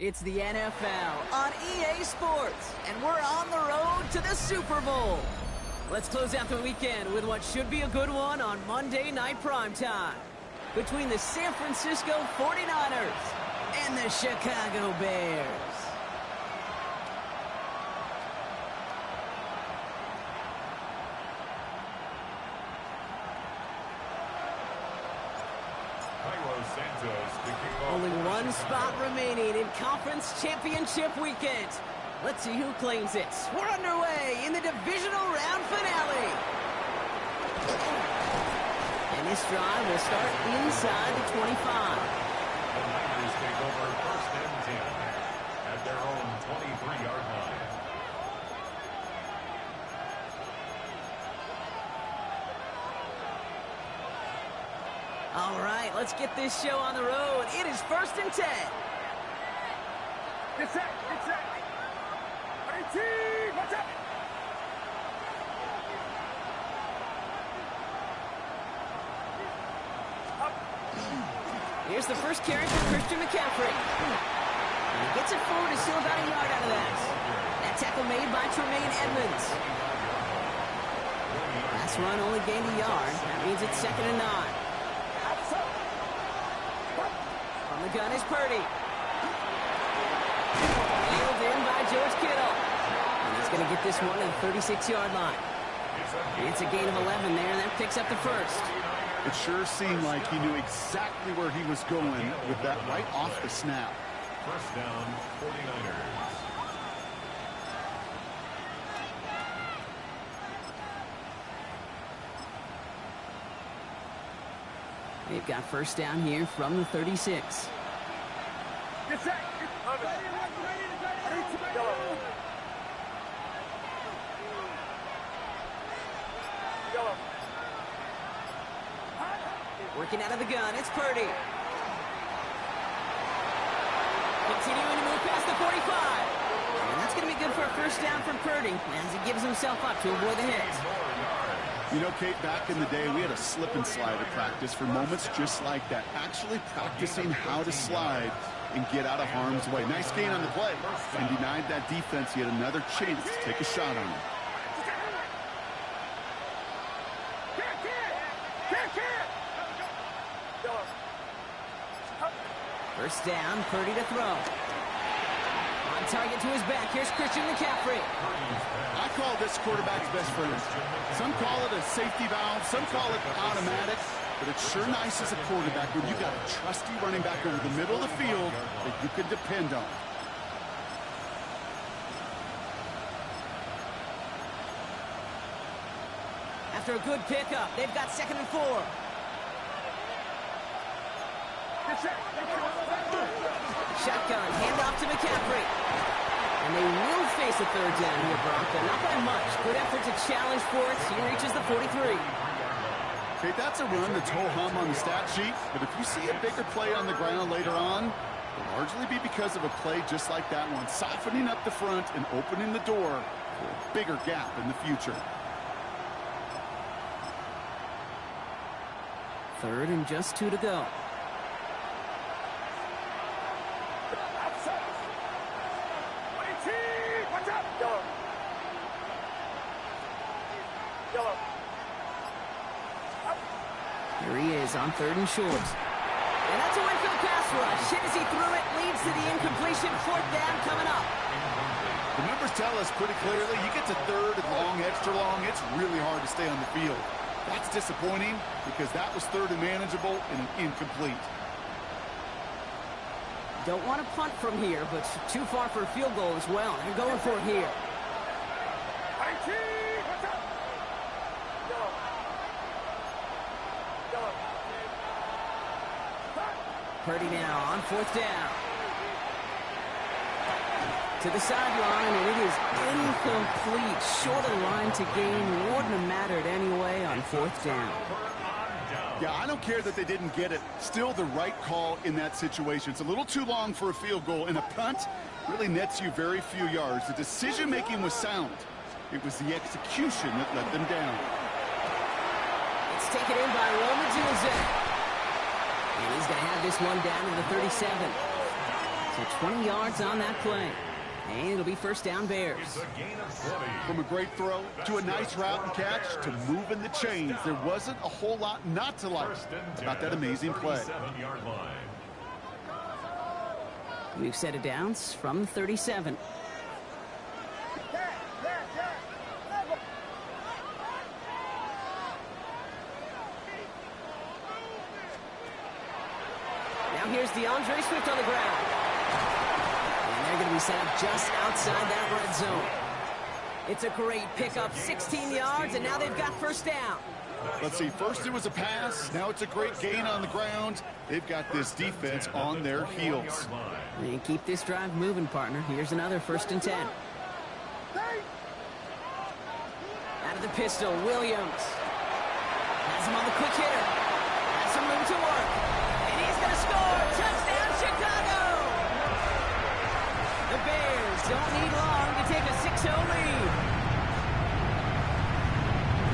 It's the NFL on EA Sports, and we're on the road to the Super Bowl. Let's close out the weekend with what should be a good one on Monday Night Primetime between the San Francisco 49ers and the Chicago Bears. Only one spot remaining in Conference Championship Weekend. Let's see who claims it. We're underway in the divisional round finale. And this drive will start inside the 25. The Niners take over first and 10 at their own 23-yard line. All right, let's get this show on the road. It is first and 10. Get set, get set. 18, watch out. Here's the first carry for Christian McCaffrey. And he gets it forward to still about a yard out of that. That tackle made by Tremaine Edmonds. Last run only gained a yard. That means it's 2nd and 9. From the gun is Purdy. Nailed in by George Kittle. And he's going to get this one to the 36-yard line. It's a gain of 11 there, and that picks up the first. It sure seemed like he knew exactly where he was going with that right off the snap. First down, 49ers. They've got first down here from the 36. Get set. Yellow. Working out of the gun, it's Purdy. Continuing to move past the 45. And that's going to be good for a first down from Purdy as he gives himself up to avoid the hit. You know, Kate, back in the day, we had a slip and slide at practice for moments just like that. Actually practicing how to slide and get out of harm's way. Nice gain on the play. And denied that defense yet another chance to take a shot on him. First down, Purdy to throw. On target to his back, here's Christian McCaffrey. I call this quarterback's best friend. Some call it a safety valve, some call it automatic, but it's sure nice as a quarterback when you got a trusty running back over the middle of the field that you can depend on. After a good pickup, they've got 2nd and 4. Shotgun, handoff to McCaffrey. And they will face a third down here, Brock, but not by much. Good effort to challenge for it. He reaches the 43. Okay, that's a run that's ho-hum on the stat sheet, but if you see a bigger play on the ground later on, it'll largely be because of a play just like that one, softening up the front and opening the door for a bigger gap in the future. 3rd and just 2 to go. Here he is on 3rd and short. And that's a win for the pass rush. Hit as he threw it, leads to the incompletion. 4th down coming up. The numbers tell us pretty clearly, you get to 3rd and long, extra long, it's really hard to stay on the field. That's disappointing because that was 3rd and manageable and an incomplete. Don't want to punt from here, but too far for a field goal as well. They're going for it here. Purdy now on 4th down. To the sideline, and it is incomplete. Short of line to gain. Wouldn't have mattered anyway on 4th down. Yeah, I don't care that they didn't get it. Still the right call in that situation. It's a little too long for a field goal, and a punt really nets you very few yards. The decision-making was sound. It was the execution that let them down. It's taken in by Roma Jose. And he's going to have this one down to the 37. So 20 yards on that play. And it'll be first down Bears. It's a gain of 20. From a great throw to a nice route and catch to moving the chains, there wasn't a whole lot not to like about that amazing play. 37-yard line. We've set it downs from the 37. Now here's DeAndre Swift on the ground. And they're going to be set up just outside that red zone. It's a great pickup, 16 yards, and now they've got first down. Let's see, first it was a pass, now it's a great gain on the ground. They've got this defense on their heels. And keep this drive moving, partner. Here's another first and 10. Out of the pistol, Williams. Has him on the quick hitter. Has some room to work. And he's going to score. Touchdown, Chicago! The Bears don't need long to take a 6-0 lead.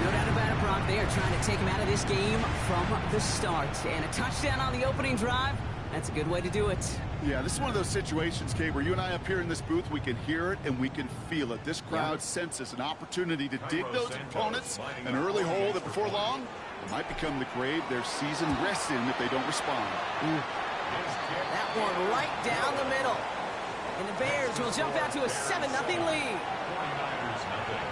No doubt about it, Brock. They are trying to take him out of this game from the start. And a touchdown on the opening drive, that's a good way to do it. Yeah, this is one of those situations, Kate, where you and I up here in this booth, we can hear it and we can feel it. This crowd senses an opportunity to dig those opponents an early hole that before long it might become the grave their season rests in if they don't respond. That one right down the middle. And the Bears will jump out to a 7-0 lead. 49ers nothing.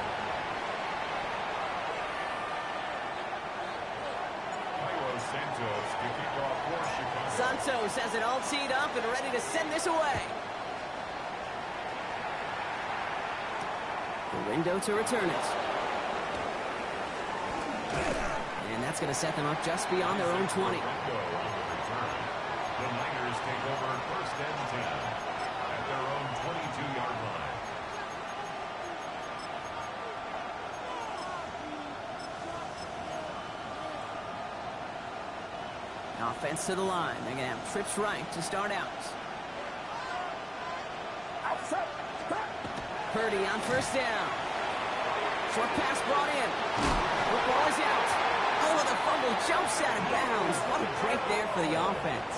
Santos to kick off for Chicago. Santos has it all teed up and ready to send this away. The window to return it. And that's going to set them up just beyond their own 20. The Niners take over first and 10 at their own 22-yard line. Offense to the line. They're going to have trips right to start out. Purdy on first down. Short pass brought in. Football is out. Oh, the fumble jumps out of bounds. What a break there for the offense.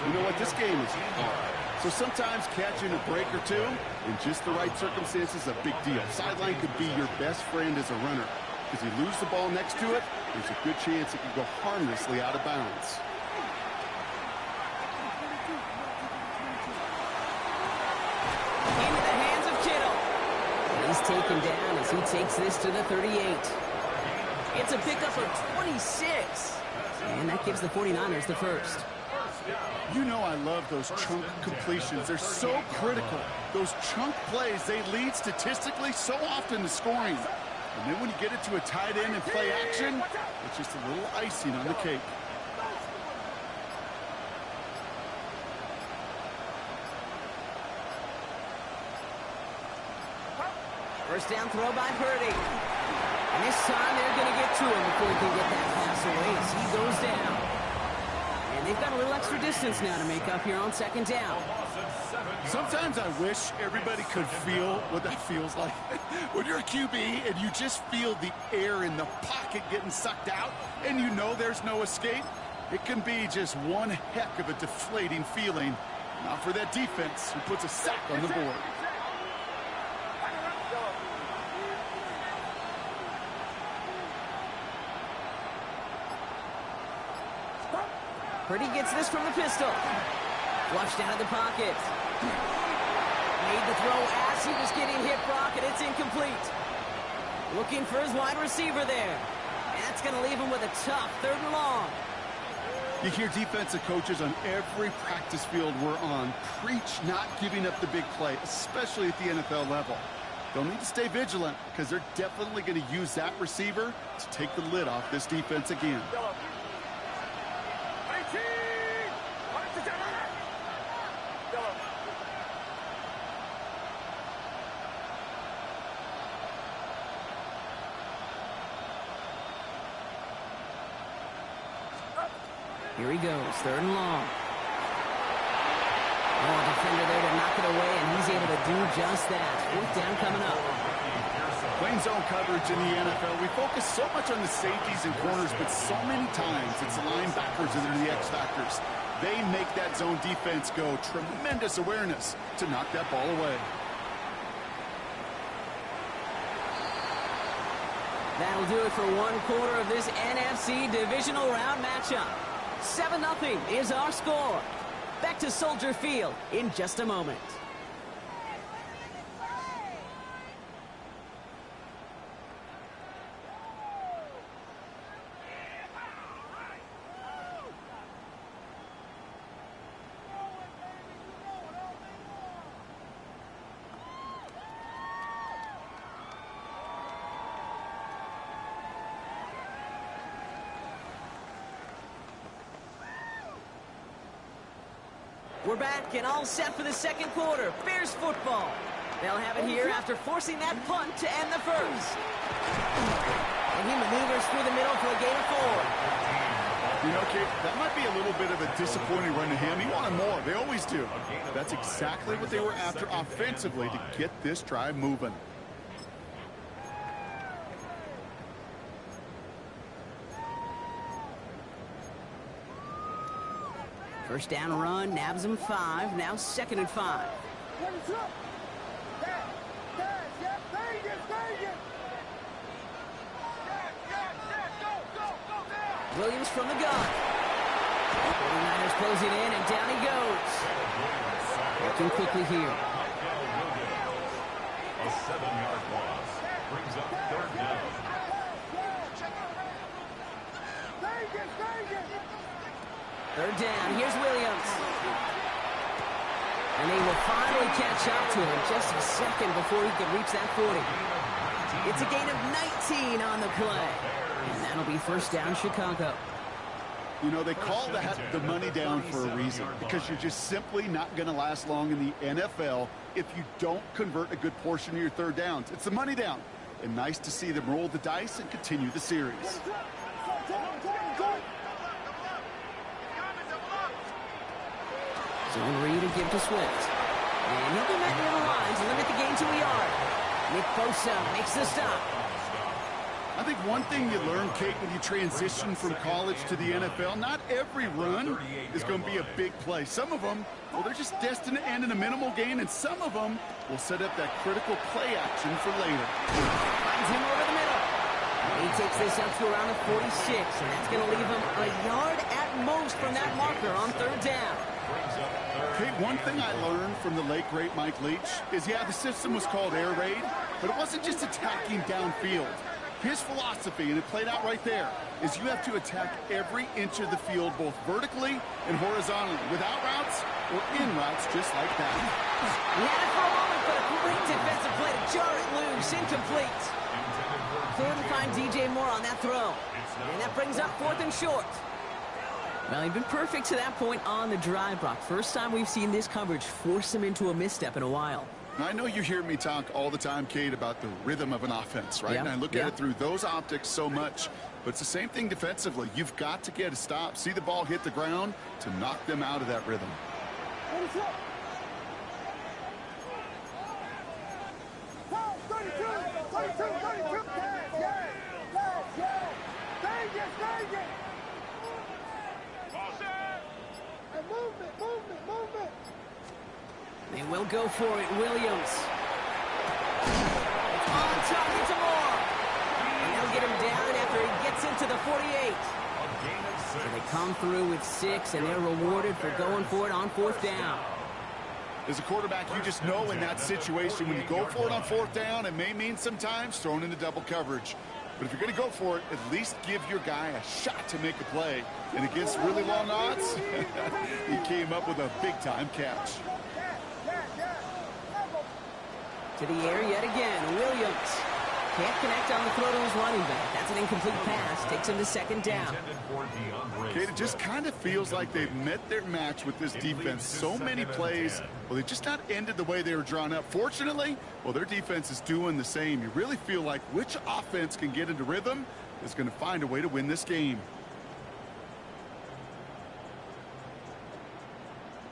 You know what? This game is hard. So sometimes catching a break or two in just the right circumstances is a big deal. Sideline could be your best friend as a runner. Because you lose the ball next to it, there's a good chance it could go harmlessly out of bounds. Into the hands of Kittle. And he's taken down as he takes this to the 38. It's a pickup of 26. And that gives the 49ers the first. You know I love those chunk completions. They're so critical. Those chunk plays, they lead statistically so often to scoring. And then when you get it to a tight end and play action, it's just a little icing on the cake. First down throw by Purdy. And this time they're going to get to him before he can get that pass away as he goes down. And they've got a little extra distance now to make up here on second down. Sometimes I wish everybody could feel what that feels like. When you're a QB and you just feel the air in the pocket getting sucked out and you know there's no escape, it can be just one heck of a deflating feeling. Not for that defense who puts a sack on the board. Purdy gets this from the pistol. Flushed out of the pocket. Made the throw as he was getting hit, Brock, and it's incomplete. Looking for his wide receiver there. And that's going to leave him with a tough 3rd and long. You hear defensive coaches on every practice field we're on preach not giving up the big play, especially at the NFL level. They'll need to stay vigilant because they're definitely going to use that receiver to take the lid off this defense again. Here he goes, 3rd and long. Oh, a defender there to knock it away, and he's able to do just that. 4th down coming up. Playing zone coverage in the NFL, we focus so much on the safeties and corners, but so many times it's the linebackers that are the X factors. They make that zone defense go. Tremendous awareness to knock that ball away. That'll do it for one quarter of this NFC divisional round matchup. 7-0 is our score. Back to Soldier Field in just a moment. We're back and all set for the second quarter. Bears football. They'll have it here after forcing that punt to end the first. And he maneuvers through the middle for a gain of 4. You know, Kate, that might be a little bit of a disappointing run to him. He wanted more. They always do. That's exactly what they were after offensively to get this drive moving. First down run, nabs him 5. Now 2nd and 5. Williams from the gun. 49ers closing in, and down he goes. Working quickly here. A 7-yard loss brings up 3rd down. Third down, here's Williams. And they will finally catch up to him just a second before he can reach that 40. It's a gain of 19 on the play. And that'll be first down, Chicago. You know, they call that the money down for a reason, because you're just simply not going to last long in the NFL if you don't convert a good portion of your third downs. It's the money down. And nice to see them roll the dice and continue the series. Zone read and give to Swift. And he'll be met near the line to limit the gain to a yard. Nick Bosa makes the stop. I think one thing you learn, Kate, when you transition from college to the NFL, not every run is going to be a big play. Some of them, well, they're just destined to end in a minimal gain, and some of them will set up that critical play action for later. Finds him over the middle. He takes this up to around the 46, and that's going to leave him a yard at most from that marker on third down. Okay, one thing I learned from the late, great Mike Leach is, yeah, the system was called air raid, but it wasn't just attacking downfield. His philosophy, and it played out right there, is you have to attack every inch of the field, both vertically and horizontally, without routes or in routes, just like that. He had it for a moment, but a great defensive play to jar it loose, incomplete. Couldn't find DJ Moore on that throw. And that brings up 4th and short. Well, he'd been perfect to that point on the drive, Brock. First time we've seen this coverage force him into a misstep in a while. I know you hear me talk all the time, Kate, about the rhythm of an offense, right? Yeah, and I look at it through those optics so much, but it's the same thing defensively. You've got to get a stop, see the ball hit the ground to knock them out of that rhythm. They will go for it. Williams. It's on target to Moore. And they'll get him down after he gets into the 48. So they come through with 6, and they're rewarded for going for it on 4th down. As a quarterback, you just know in that situation, when you go for it on 4th down, it may mean sometimes thrown into double coverage. But if you're going to go for it, at least give your guy a shot to make a play. And against really long odds, he came up with a big-time catch. To the air yet again. Williams can't connect on the throw to his running back. That's an incomplete pass. Takes him to 2nd down. Okay, it just kind of feels like they've met their match with this defense. So many plays, well, they just not ended the way they were drawn up. Fortunately, well, their defense is doing the same. You really feel like which offense can get into rhythm is going to find a way to win this game.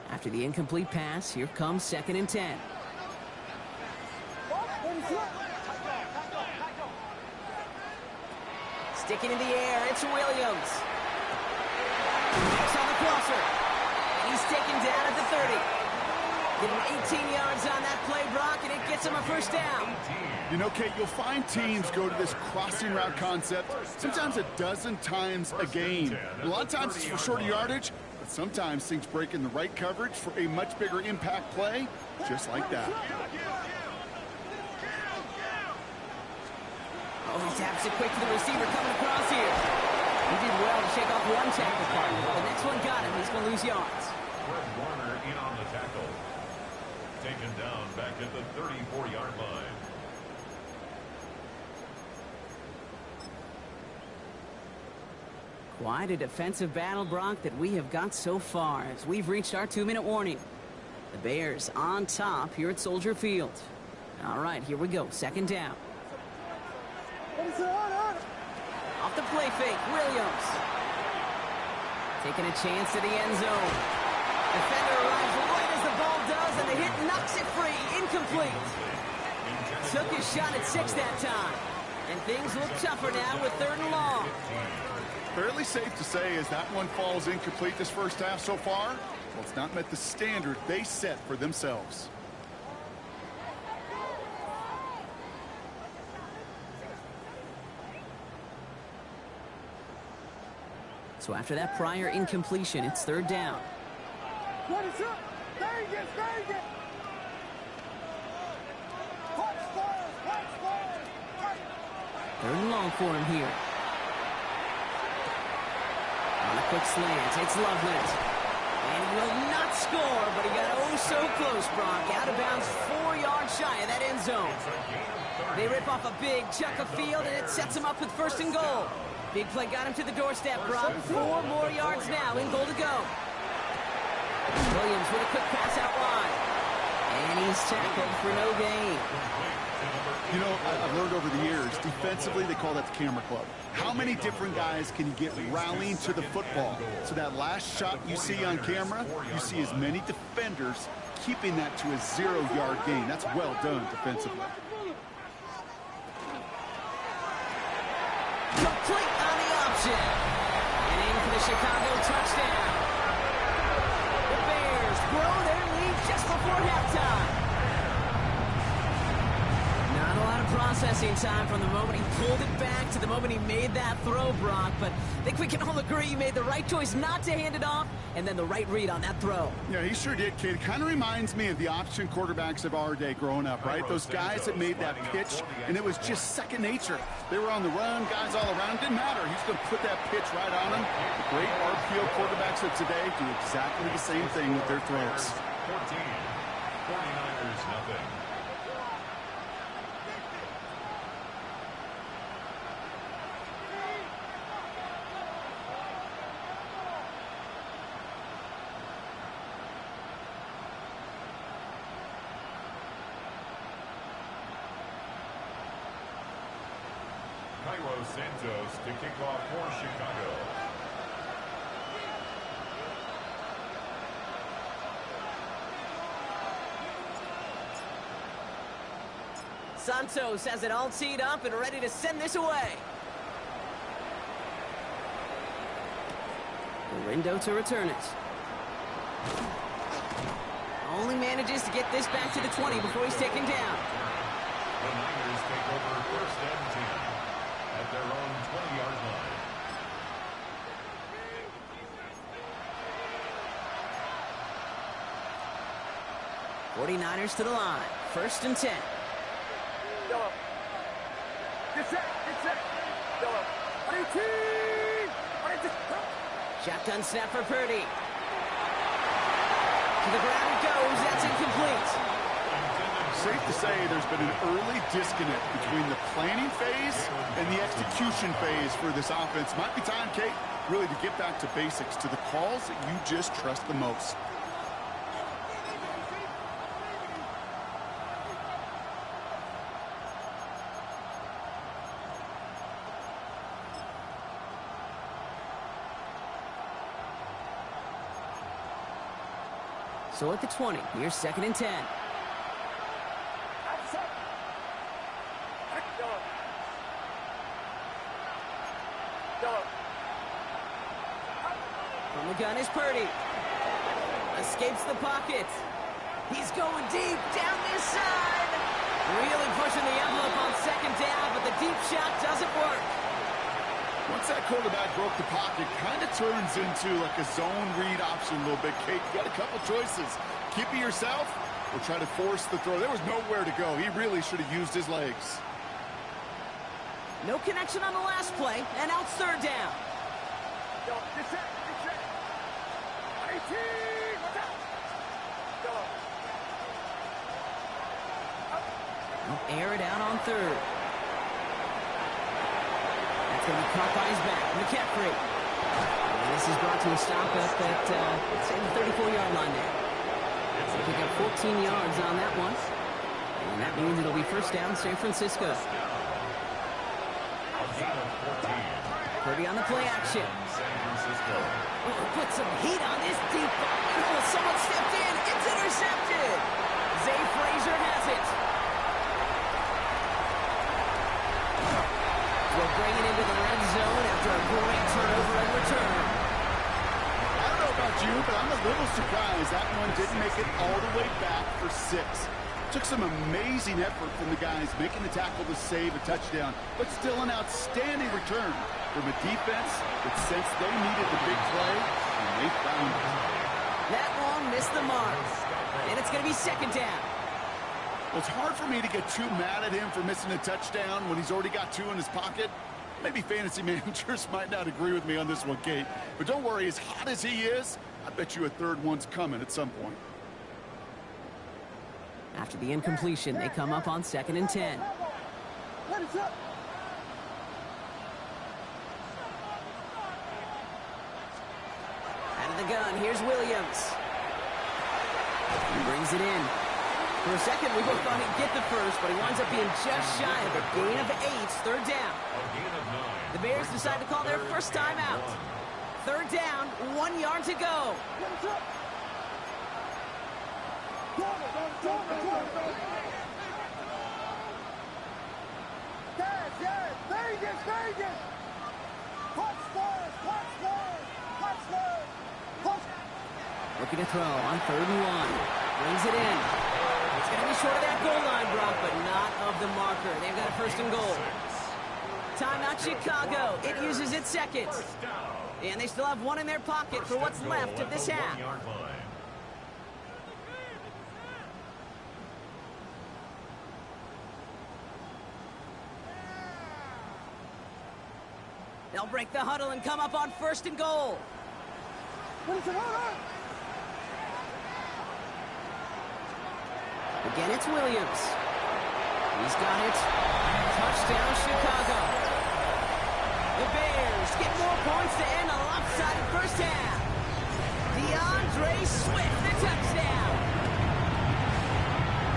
After the incomplete pass, here comes 2nd and 10. Sticking in the air, it's Williams. Next on the crosser. He's taken down at the 30. Give him 18 yards on that play, Brock, and it gets him a first down. You know, Kate, you'll find teams go to this crossing route concept sometimes a dozen times a game. A lot of times it's for shorter yardage, but sometimes things break in the right coverage for a much bigger impact play, just like that. Oh, he taps it quick to the receiver coming across here. He did well to shake off one tackle partner, but the next one got him. He's going to lose yards. Fred Warner in on the tackle. Taken down back at the 34-yard line. Quite a defensive battle, Brock, that we have got so far as we've reached our 2-minute warning. The Bears on top here at Soldier Field. All right, here we go. Second down. Off the play fake, Williams. Taking a chance at the end zone. Defender arrives right as the ball does, and the hit knocks it free. Incomplete. Took his shot at 6 that time. And things look tougher now with 3rd and long. Fairly safe to say as that one falls incomplete this first half so far, well, it's not met the standard they set for themselves. So after that prior incompletion, it's 3rd down. What is up? Vegas, Vegas! Third and long for him here. On a quick slant, it's Loveland. And he will not score, but he got oh so close, Brock. Out of bounds 4 yards shy of that end zone. They rip off a big chunk of field, and it sets him up with 1st and goal. Big play got him to the doorstep, Brock. 4 more yards now in goal to go. Williams with a quick pass out wide. And he's tackled for no gain. You know, I've learned over the years, defensively, they call that the camera club. How many different guys can you get rallying to the football? So that last shot you see on camera, you see as many defenders keeping that to a 0-yard gain. That's well done defensively. Complete on the option. And in for the Chicago touchdown. The Bears grow their lead just before halftime. Not a lot of processing time from the moment he pulled it back to the moment he made that throw, Brock. But I think we can all agree he made the right choice not to hand it off, and then the right read on that throw. Yeah, he sure did, kid. It kind of reminds me of the option quarterbacks of our day growing up, right? Those guys that made that pitch, and it was just second nature. They were on the run, guys all around. Didn't matter. He's going to put that pitch right on them. The great RPO quarterbacks of today do exactly the same thing with their throws. 14. 49ers nothing. Cairo Santos to kick off for Chicago. Santos has it all teed up and ready to send this away. Rindo to return it. Only manages to get this back to the 20 before he's taken down. The Niners take over 1st and 10 at their own 20-yard line. '49ers to the line. 1st and 10. Yellow. Get set, get set. Yellow. 18! 18! Shotgun snap for Purdy. To the ground it goes. That's incomplete. Safe to say there's been an early disconnect between the planning phase and the execution phase for this offense. Might be time, Kate, really to get back to basics, to the calls that you just trust the most. So at the 20, here's 2nd and 10. Yellow. Yellow. From the gun is Purdy. Escapes the pocket. He's going deep down this side. Really pushing the envelope on second down, but the deep shot doesn't work. Once that quarterback broke the pocket, kind of turns into like a zone read option a little bit. Kate, you got a couple choices. Keep it yourself or try to force the throw. There was nowhere to go. He really should have used his legs. No connection on the last play, and now it's third down. Yo, get set, get set. 18, watch out. Go. He'll air it out on third. That's going to be caught by his back. McCaffrey. And this is brought to a stop up at, let's say, the 34-yard line there. They pick up 14 yards on that one. And that means it'll be first down, San Francisco. Purdy on the play action. Oh, put some heat on this deep ball. Oh, someone stepped in. It's intercepted. Zay Frazier has it. We'll bring it into the red zone after a great turnover and return. I don't know about you, but I'm a little surprised that one didn't make it all the way back for 6. Took some amazing effort from the guys making the tackle to save a touchdown, but still an outstanding return from a defense that sensed they needed the big play, and they found it. That one missed the mark, and it's going to be second down. Well, it's hard for me to get too mad at him for missing a touchdown when he's already got 2 in his pocket. Maybe fantasy managers might not agree with me on this one, Kate. But don't worry, as hot as he is, I bet you a third one's coming at some point. After the incompletion, they come up on 2nd and 10. Let it up. Out of the gun, here's Williams. He brings it in. For a second, we both thought he'd get the first, but he winds up being just shy of a gain of 8, third down. The Bears decide to call their first time out. Third down, 1 yard to go. Let it up. Yes, Vegas, Vegas. Punch first, punch first, punch first, punch. Looking to throw on 3rd and 1. Brings it in. It's going to be short of that goal line, Brock, but not of the marker. They've got a 1st and goal. Timeout Chicago. It uses its second. And they still have 1 in their pocket for what's left of this half. They'll break the huddle and come up on 1st and goal. Again, it's Williams. He's got it. Touchdown, Chicago. The Bears get more points to end a lopsided first half. DeAndre Swift, the touchdown.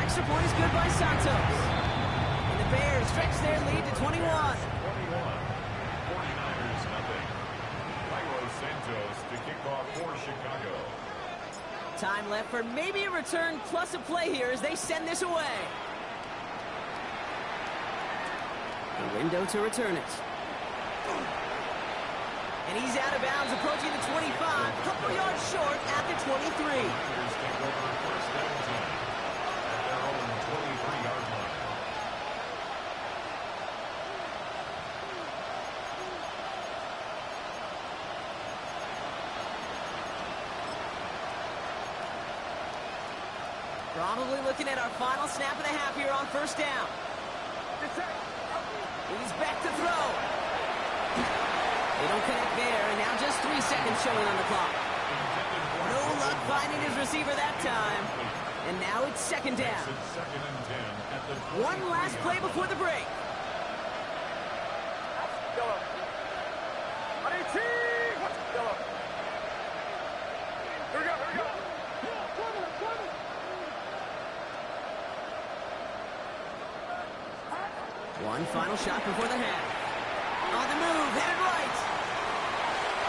Extra point is good by Santos. And the Bears stretch their lead to 21. 49ers nothing. Santos to kick off for Chicago. Time left for maybe a return plus a play here as they send this away. The window to return it. And he's out of bounds, approaching the 25, couple yards short at the 23. Take over first and 10 at their own 23-yard line. Probably looking at our final snap of the half here on 1st down. He's back to throw. They don't connect there, and now just 3 seconds showing on the clock. No luck finding his receiver that time. And now it's 2nd down. Second and 10 at the One last play before the break. One final shot before the half. On the move, headed right.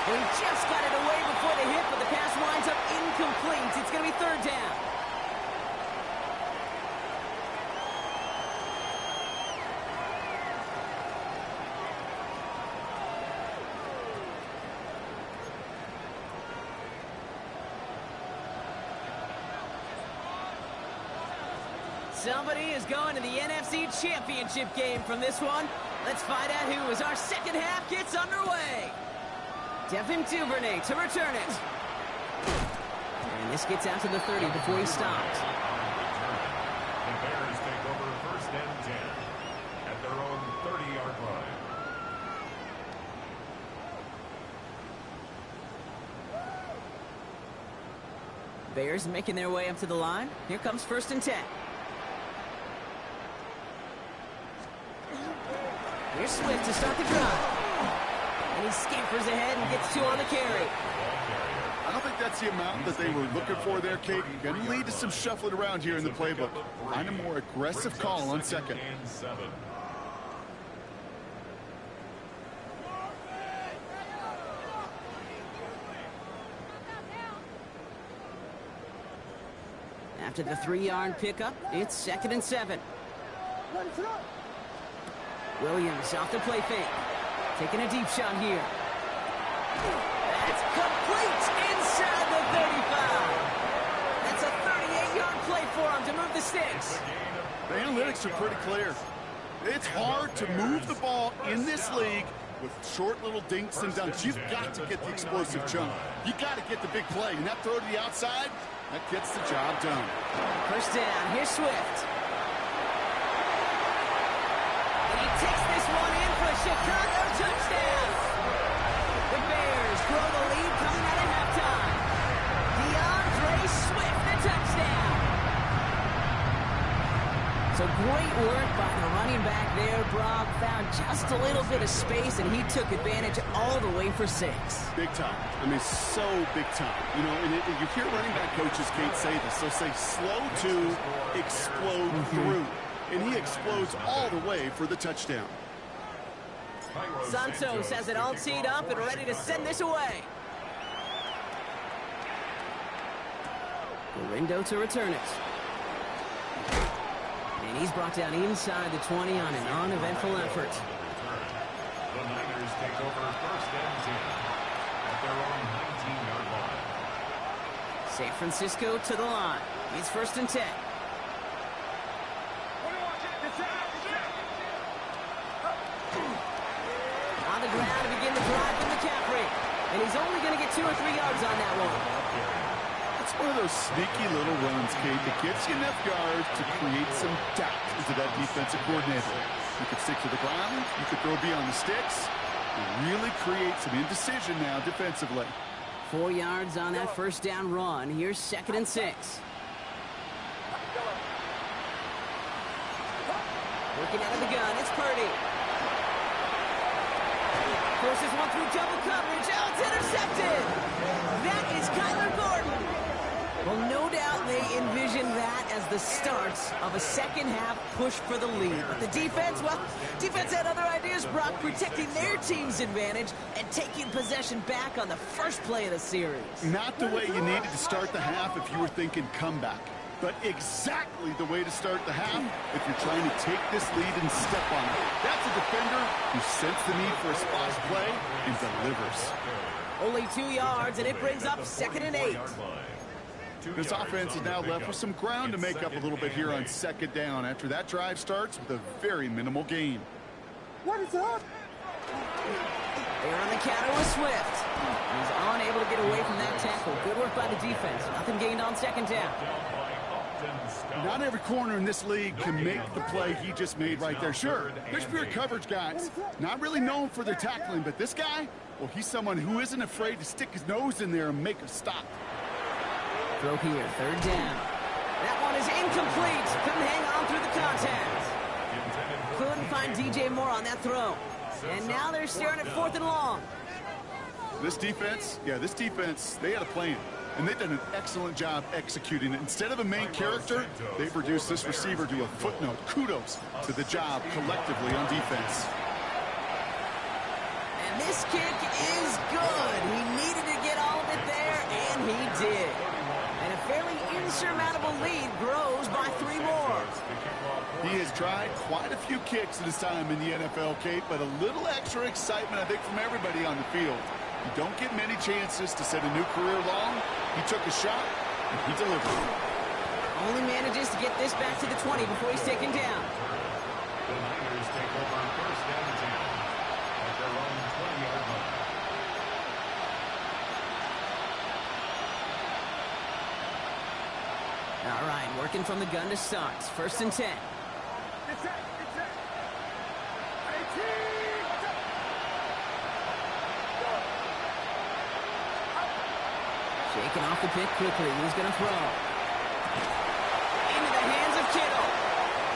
He just got it away before the hit, but the pass winds up incomplete. It's going to be 3rd down. Somebody is going to the NFC Championship game from this one. Let's find out who as our second half gets underway. Devin Duvernay to return it. And this gets out to the 30 before he stops. The Bears take over first and 10 at their own 30-yard line. Bears making their way up to the line. Here comes first and 10. Here's Swift to start the drive. And he scampers ahead and gets 2 on the carry. I don't think that's the amount that they were looking for there, Kate. Going to lead to some shuffling around here in the playbook. Find a more aggressive call on second. After the 3-yard pickup, it's second and 7. Williams off the play fake. Taking a deep shot here. That's complete inside the 35. That's a 38-yard play for him to move the sticks. The analytics are pretty clear. It's hard to move the ball in this league with short little dinks and dunks. You've got to get the explosive jump. You got to get the big play. And that throw to the outside, that gets the job done. First down. Here's Swift. And he takes this one in for a Chicago touchdown. The Bears grow the lead coming out of halftime. DeAndre Swift, the touchdown. So great work by the running back there. Brock found just a little bit of space, and he took advantage all the way for 6. Big time. I mean, so big time. You know, and you hear running back coaches, Kate, say this. They'll say slow to explode through. And he explodes all the way for the touchdown. Santos has it all teed up and ready to send this away. Galindo to return it. And he's brought down inside the 20 on an uneventful effort. The Niners take over first and 10 at their own 19-yard line. San Francisco to the line. It's first and 10. On the ground to begin the drive from McCaffrey. And he's only going to get 2 or 3 yards on that one. It's one of those sneaky little runs, Kate, that gets you enough yards to create some doubt into that defensive coordinator. You could stick to the ground, you could throw beyond the sticks, and really create some indecision now defensively. 4 yards on that first down run. Here's second and 6. Working out of the gun, it's Purdy. Forces one through double coverage. Oh, it's intercepted. That is Kyler Gordon. Well, no doubt they envision that as the start of a second-half push for the lead. But the defense, well, defense had other ideas, Brock, protecting their team's advantage and taking possession back on the first play of the series. Not the way you needed to start the half if you were thinking comeback, but exactly the way to start the half if you're trying to take this lead and step on it. That's a defender who sensed the need for a splash play and delivers. Only 2 yards, and it brings up second and 8. This offense is now left with some ground to make up a little bit here on second down after that drive starts with a very minimal gain. What is up? They're on the counter with Swift. He's unable to get away from that tackle. Good work by the defense. Nothing gained on second down. Not every corner in this league can make the play he just made right there. Sure, there's pure coverage guys. Not really known for their tackling, but this guy, well, he's someone who isn't afraid to stick his nose in there and make a stop. Throw here, third down. That one is incomplete. Couldn't hang on through the contact. Couldn't find DJ Moore on that throw. And now they're staring at 4th and long. This defense, they had a plan. And they've done an excellent job executing it. Instead of a main character, they've reduced this receiver to a footnote. Kudos to the job collectively on defense. And this kick is good. He needed to get all of it there, and he did. And a fairly insurmountable lead grows by 3 more. He has tried quite a few kicks in his time in the NFL, Kate, but a little extra excitement, I think, from everybody on the field. You don't get many chances to set a new career long. He took a shot, and he delivered. Only manages to get this back to the 20 before he's taken down. The Niners take over first and 10 at their own 20-yard line. All right, working from the gun to start. First and 10. Get set. Get set. 18. Watch out. Shaking off the pick quickly. Who's going to throw? Into the hands of Kittle.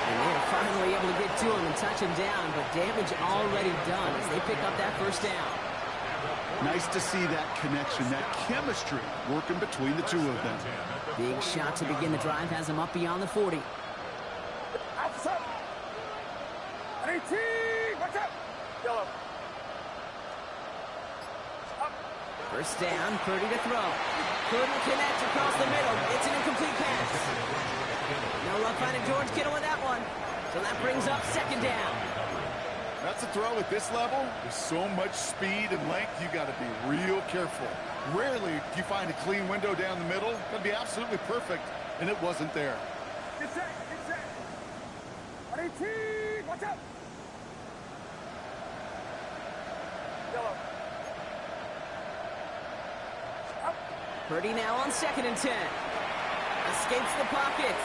And they're finally able to get to him and touch him down, but damage already done as they pick up that first down. Nice to see that connection, that chemistry working between the two of them. Big shot to begin the drive has him up beyond the 40. Outside. 18. Watch out. Yellow. First down, Purdy to throw. Couldn't connect across the middle. It's an incomplete pass. No luck finding George Kittle with that one. So that brings up second down. That's a throw at this level. With so much speed and length, you got to be real careful. Rarely do you find a clean window down the middle. That'd be absolutely perfect, and it wasn't there. Get set. Get set. 18. Watch out. Yellow. Purdy now on second and 10. Escapes the pocket.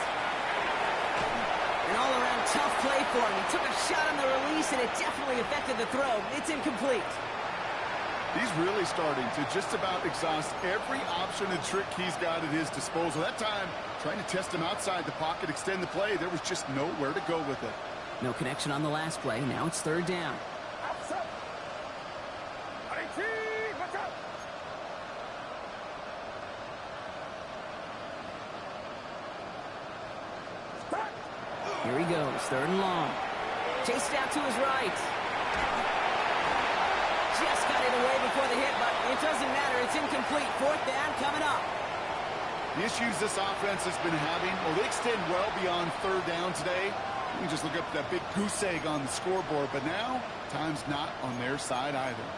An all-around tough play for him. He took a shot on the release, and it definitely affected the throw. It's incomplete. He's really starting to just about exhaust every option and trick he's got at his disposal. That time, trying to test him outside the pocket, extend the play, there was just nowhere to go with it. No connection on the last play. Now it's third down. Outside. 18. Watch out. Start. Here he goes, third and long. Chased out to his right. Just got it away before the hit, but it doesn't matter. It's incomplete. Fourth down coming up. The issues this offense has been having, well, they extend well beyond third down today. You can just look up that big goose egg on the scoreboard, but now, time's not on their side either.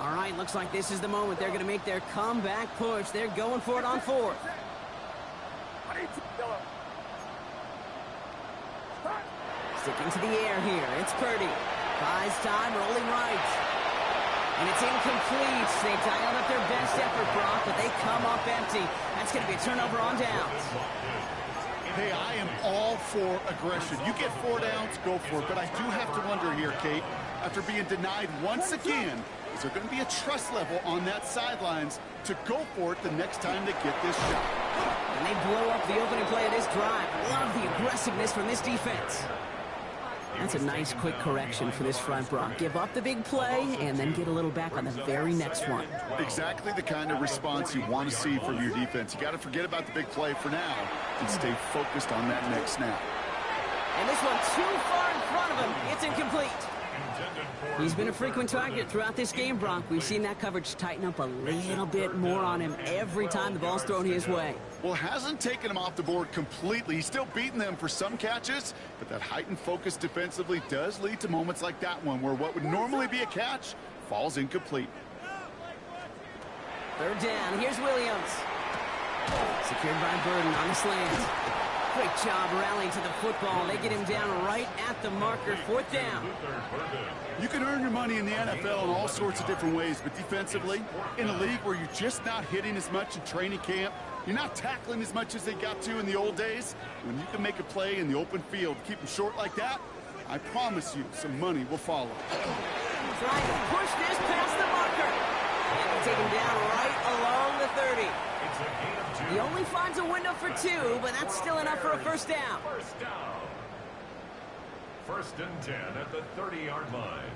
All right, looks like this is the moment. They're going to make their comeback push. They're going for it on fourth. 22. Yellow. Start. Sticking to the air here. It's Purdy. Buys time, rolling right. And it's incomplete. They dialed up their best effort, Brock, but they come up empty. That's going to be a turnover on downs. Hey, I am all for aggression. You get 4 downs, go for it. But I do have to wonder here, Kate, after being denied once again, is there going to be a trust level on that sidelines to go for it the next time they get this shot? And they blow up the opening play of this drive. Love the aggressiveness from this defense. That's a nice, quick correction for this front, Brock. Give up the big play and then get a little back on the very next one. Exactly the kind of response you want to see from your defense. You got to forget about the big play for now and stay focused on that next snap. And this one too far in front of him. It's incomplete. He's been a frequent target throughout this game, Brock. We've seen that coverage tighten up a little bit more on him every time the ball's thrown his way. Well, hasn't taken him off the board completely. He's still beating them for some catches, but that heightened focus defensively does lead to moments like that one where what would normally be a catch falls incomplete. Third down. Here's Williams. Secured by Burden on the slant. Great job rallying to the football. They get him down right at the marker. Fourth down. You can earn your money in the NFL in all sorts of different ways, but defensively, in a league where you're just not hitting as much in training camp, you're not tackling as much as they got to in the old days, when you can make a play in the open field, keep them short like that, I promise you some money will follow. Trying to push this past the marker. And they take him down right along the 30. He only finds a window for 2, but that's still enough for a first down. First down. First and 10 at the 30-yard line.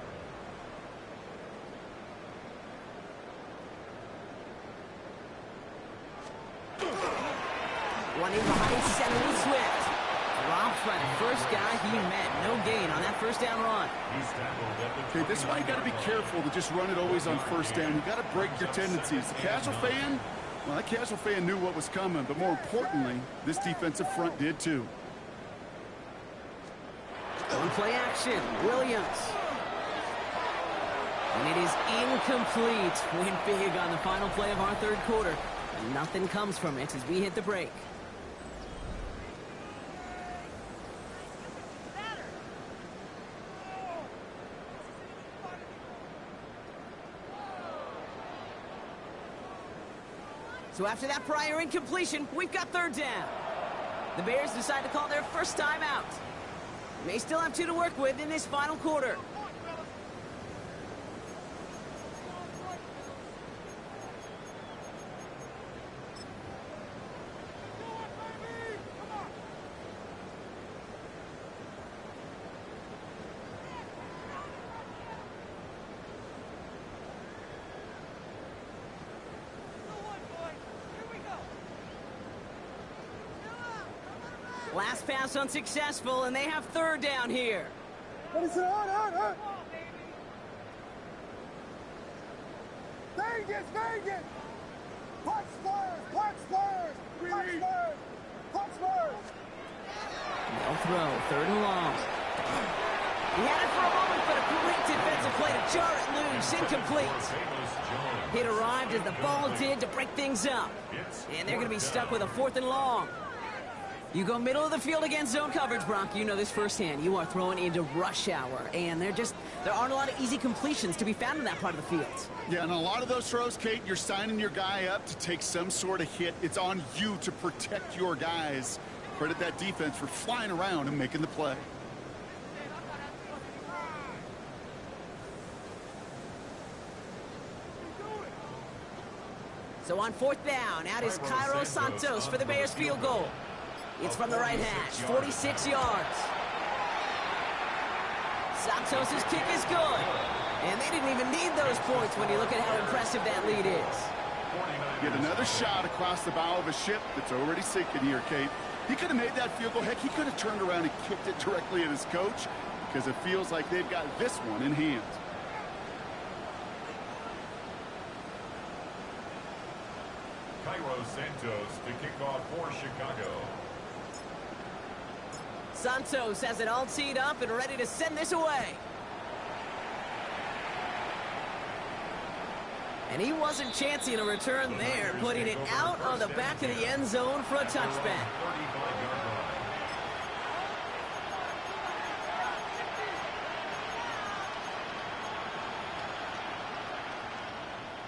Running behind center Swift. Drops by the first guy he met. No gain on that first down run. Okay, this is why you got to be careful to just run it always on first down. You got to break your tendencies. The casual fan, well, that casual fan knew what was coming, but more importantly, this defensive front did too. On play action, Williams. And it is incomplete. Went big on the final play of our third quarter. And nothing comes from it as we hit the break. So after that prior incompletion, we've got third down. The Bears decide to call their first time out. May still have 2 to work with in this final quarter. Last pass unsuccessful, and they have third down here. What is it? Vegas! Punch Spurs! They'll throw, third and long. He had it for a moment, but a great defensive play to jar it loose, incomplete. It arrived as the ball did to break things up. And they're going to be stuck with a 4th and long. You go middle of the field against zone coverage, Brock. You know this firsthand. You are throwing into rush hour, and there aren't a lot of easy completions to be found in that part of the field. Yeah, and a lot of those throws, Kate, you're signing your guy up to take some sort of hit. It's on you to protect your guys. Credit that defense for flying around and making the play. So on 4th down, out is Cairo Santos for the Bears field goal. It's from the right hash, 46 yards. Santos' kick is good. And they didn't even need those points when you look at how impressive that lead is. Get another shot across the bow of a ship that's already sinking here, Kate. He could have made that field goal. Heck, he could have turned around and kicked it directly at his coach because it feels like they've got this one in hand. Cairo Santos to kick off for Chicago. Santos has it all teed up and ready to send this away. And he wasn't chancing a return there, putting it out on the back of the end zone for a touchback.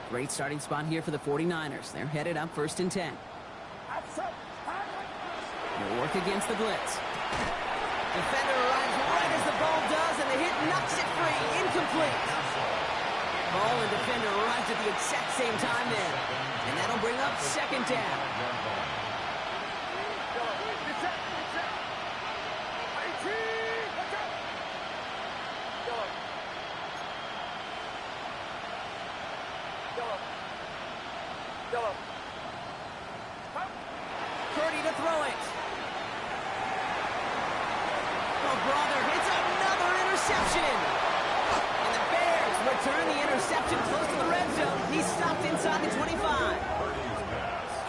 Great starting spot here for the 49ers. They're headed up 1st and 10. They'll work against the blitz. Defender arrives right as the ball does, and the hit knocks it free. Incomplete. Ball and defender arrives at the exact same time there. And that'll bring up 2nd down. Purdy to throw it. Oh, brother, it's another interception. And the Bears return the interception close to the red zone. He's stopped inside the 25.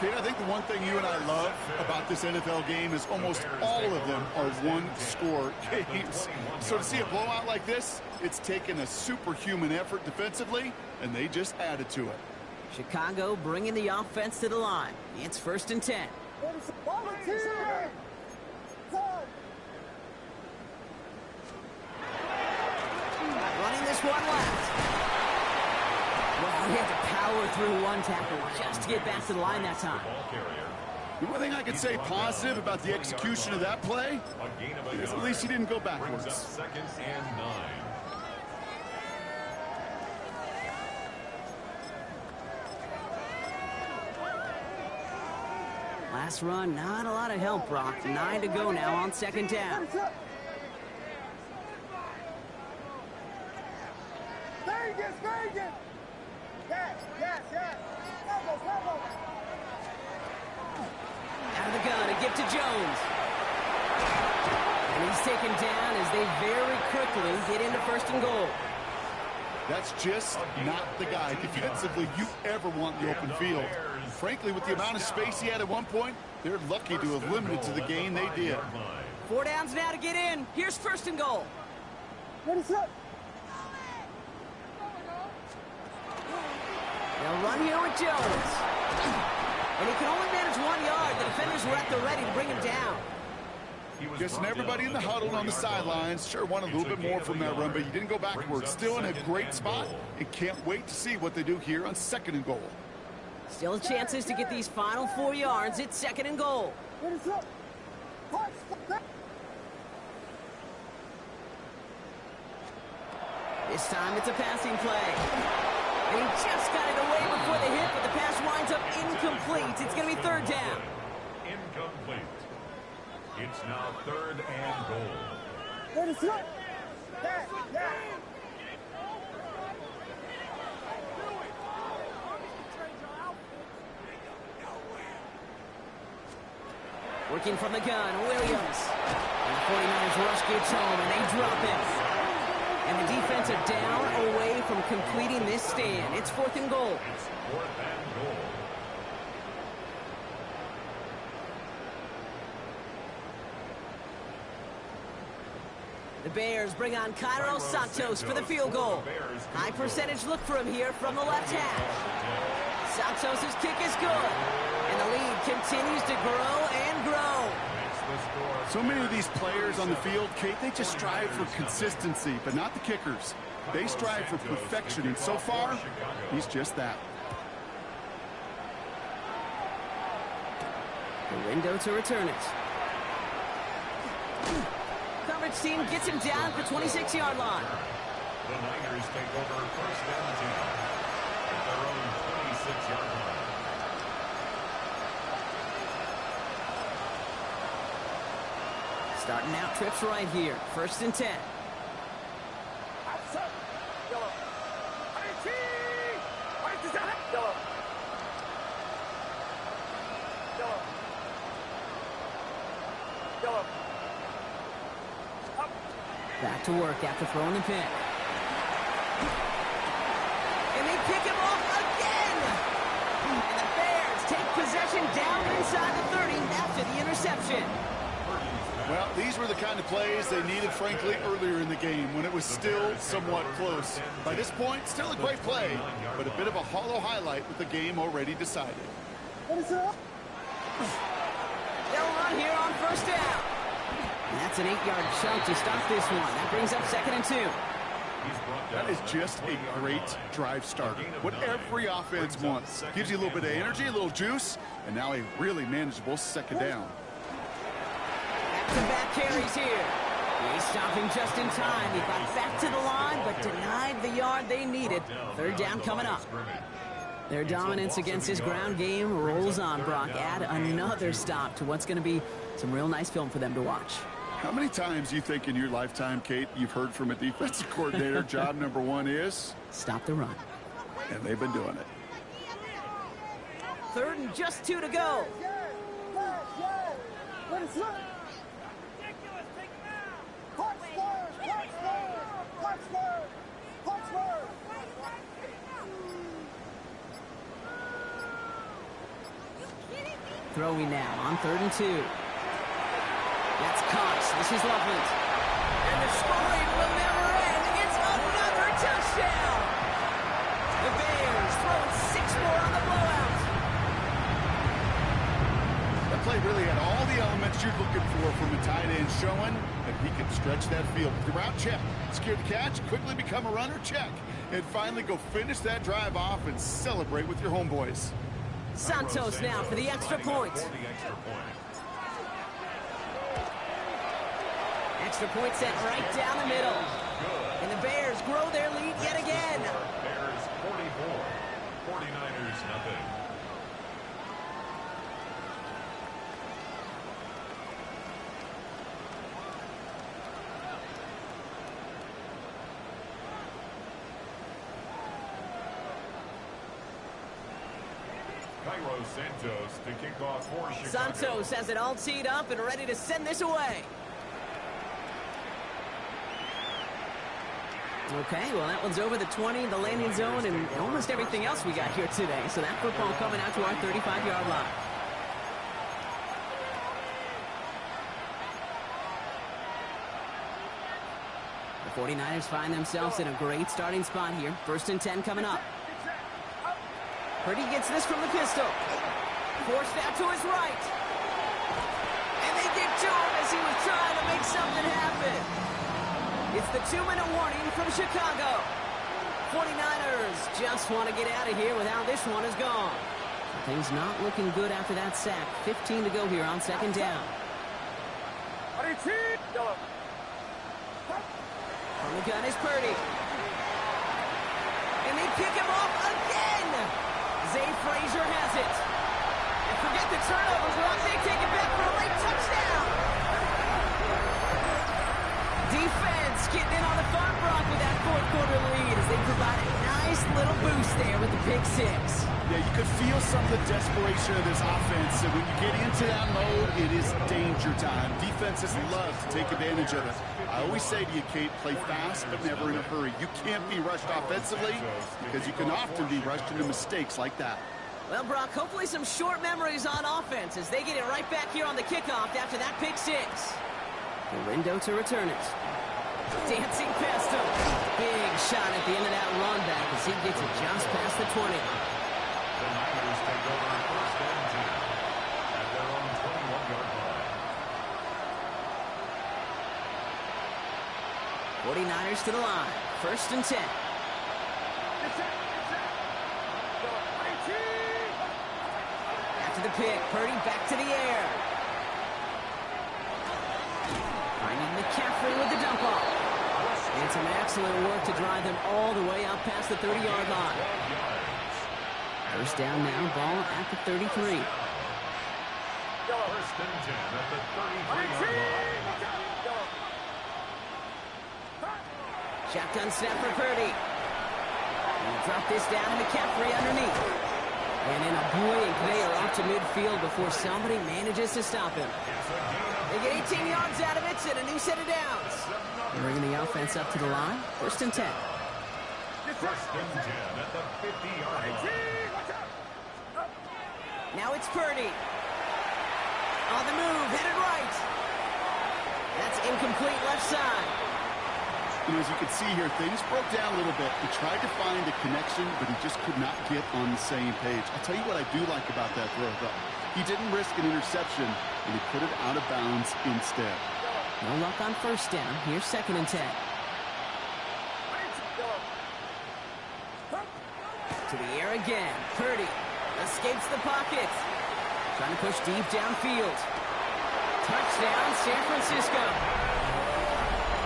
Kate, I think the one thing you and I love about this NFL game is almost all of them are one-score games. So to see a blowout like this, it's taken a superhuman effort defensively, and they just added to it. Chicago bringing the offense to the line. It's 1st and 10. Running this one left. Well, he had to power through one tackle just to get back to the line that time. The one thing I could say positive about the execution of that play is at least he didn't go backwards. 2nd and 9. Last run, not a lot of help, Brock. 9 to go now on 2nd down. Vegas! Yes! Out of the gun, a gift to Jones. And he's taken down as they very quickly get into 1st and goal. That's just not the guy defensively you ever want in the open field. Frankly, with the amount of space he had at one point, they're lucky to have limited to the gain they did. 4 downs now to get in. Here's 1st and goal. What is up? They'll run here with Jones. And he can only manage 1 yard. The defenders were at the ready to bring him down. Guessing everybody in the huddle on the sidelines sure wanted a little bit more from that run, but you didn't go backwards. Still in a great spot, and can't wait to see what they do here on 2nd and goal. Still chances to get these final 4 yards. It's 2nd and goal. This time it's a passing play. And he just got it away before the hit, but the pass winds up incomplete. It's going to be 3rd down. Incomplete. It's now 3rd and goal. Working from the gun, Williams. And the 49ers rush gets home, and they drop him. And the defense are down away from completing this stand. It's 4th and goal. It's 4th and goal. The Bears bring on Cairo Santos for the field goal. High percentage look for him here from the left hash. Santos' kick is good. And the lead continues to grow and grow. So many of these players on the field, Kate, they just strive for consistency, but not the kickers. They strive for perfection, and so far, he's just that. The window to return it. Coverage team gets him down at the 26-yard line. The Niners take over 1st and 10 at their own 26-yard line. Starting out trips right here. 1st and 10. Back to work after throwing the pick. And they pick him off again! And the Bears take possession down inside the 30 after the interception. Well, these were the kind of plays they needed, frankly, earlier in the game when it was still somewhat close. By this point, still a great play, but a bit of a hollow highlight with the game already decided. They'll run here on 1st down. And that's an 8-yard chunk to stop this one. That brings up 2nd and 2. That is just a great drive starter. What every offense wants. Gives you a little bit of energy, a little juice, and now a really manageable 2nd down. Back-to-back carries here. He's stopping just in time. He got back to the line, but denied the yard they needed. 3rd down coming up. Their dominance against his ground game rolls on, Brock. Add another stop to what's going to be some real nice film for them to watch. How many times do you think in your lifetime, Kate, you've heard from a defensive coordinator, job number 1 is? Stop the run. And they've been doing it. 3rd and just 2 to go. Throwing now on 3rd and 2. That's caught. This is Loveland. And the scoring will never end. It's another touchdown. The Bears throwing 6 more on the blowout. That play really had all the elements you're looking for from a tight end, showing that he can stretch that field. The route, check. Secure the catch, quickly become a runner, check. And finally go finish that drive off and celebrate with your homeboys. Santos now for the extra point. Extra point set right down the middle. And the Bears grow their lead yet again. Bears 44, 49ers nothing. Cairo Santos to kick off for Chicago. Santos has it all teed up and ready to send this away. Okay, well, that one's over the 20, the landing zone, and almost everything else we got here today. So that football coming out to our 35-yard line. The 49ers find themselves in a great starting spot here. 1st and 10 coming up. Purdy gets this from the pistol. Forced out to his right. And they get to him as he was trying to make something happen. It's the 2-minute warning from Chicago. 49ers just want to get out of here with how this one is gone. Things not looking good after that sack. 15 to go here on second down. From the gun is Purdy. And they pick him off again. Zay Frazier has it. And forget the turnover, Brock. They take it back for a late touchdown. Defense getting in on the fun, Brock, with that fourth quarter lead as they provide a nice little boost there with the pick six. Yeah, you could feel some of the desperation of this offense. And when you get into that mode, it is danger time. Defenses love to take advantage of it. I always say to you, Kate, play fast but never in a hurry. You can't be rushed offensively because you can often be rushed into mistakes like that. Well, Brock, hopefully some short memories on offense as they get it right back here on the kickoff after that pick six. The window to return it. Dancing past him. Big shot at the end of that run back as he gets it just past the 20. The Niners take over first and 10 at their own 21-yard line. 49ers to the line. First and 10. After the pick, Purdy back to the air. Finding McCaffrey with the dump off. And some excellent work to drive them all the way out past the 30-yard line. First down now, ball at the 33. First and 10 at the 33-yard line. Shotgun snap for Purdy. And drop this down to McCaffrey underneath. And in a blink, they are off to midfield before somebody manages to stop him. They get 18 yards out of it and a new set of downs. Bringing the offense up to the line. First and 10. First and 10 at the 50-yard line. Now it's Purdy. On the move, headed right. That's incomplete left side. You know, as you can see here, things broke down a little bit. He tried to find a connection, but he just could not get on the same page. I'll tell you what I do like about that throw, though. He didn't risk an interception, and he put it out of bounds instead. No luck on first down. Here's second and 10. To the air again. Purdy escapes the pocket. Trying to push deep downfield. Touchdown, San Francisco.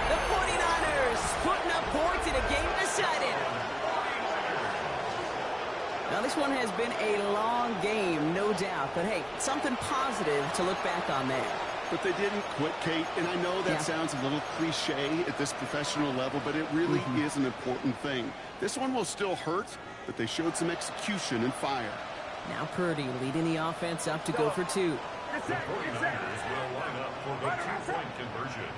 The 49ers putting up points in a game decided. Now, this one has been a long game, no doubt. But, hey, something positive to look back on there. But they didn't quit, Kate, and I know that sounds a little cliche at this professional level, but it really is an important thing. This one will still hurt, but they showed some execution and fire. Now Purdy leading the offense up to go for two. The 49ers will line up for the two-point conversion.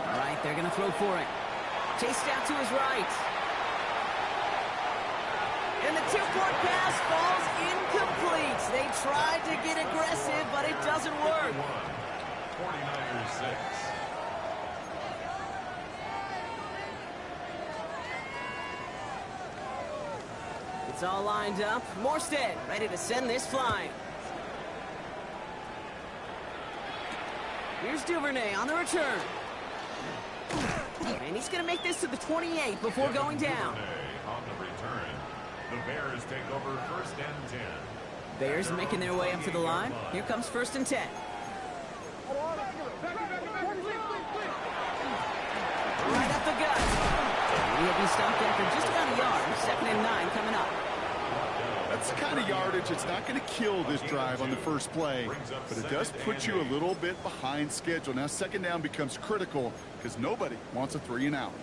All right, they're going to throw for it. Chased out to his right. And the two-point pass falls incomplete. They tried to get aggressive, but it doesn't work. 49ers 6. It's all lined up. Morstead ready to send this flying. Here's Duvernay on the return. And he's going to make this to the 28 before going down. On the return, the Bears take over first and 10. Bears making their way up to the line. Here comes first and 10. Right up the gut. He'll be stopped after just about a yard. Second and 9 coming up. That's the kind of yardage it's not going to kill this drive on the first play, but it does put you a little bit behind schedule. Now second down becomes critical because nobody wants a 3-and-out.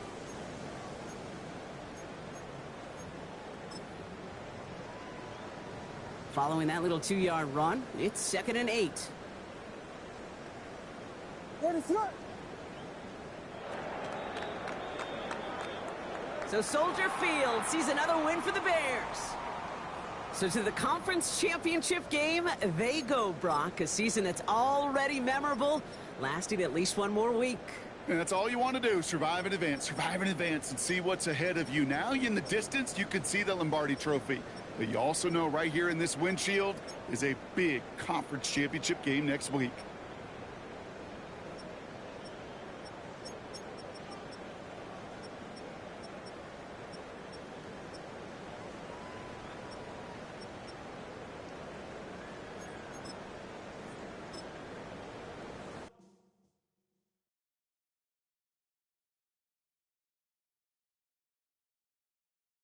Following that little 2-yard run, it's second and 8. So Soldier Field sees another win for the Bears. So to the conference championship game, they go, Brock. A season that's already memorable, lasting at least one more week. And that's all you want to do, survive in advance, and see what's ahead of you. Now in the distance, you can see the Lombardi Trophy. But you also know right here in this windshield is a big conference championship game next week.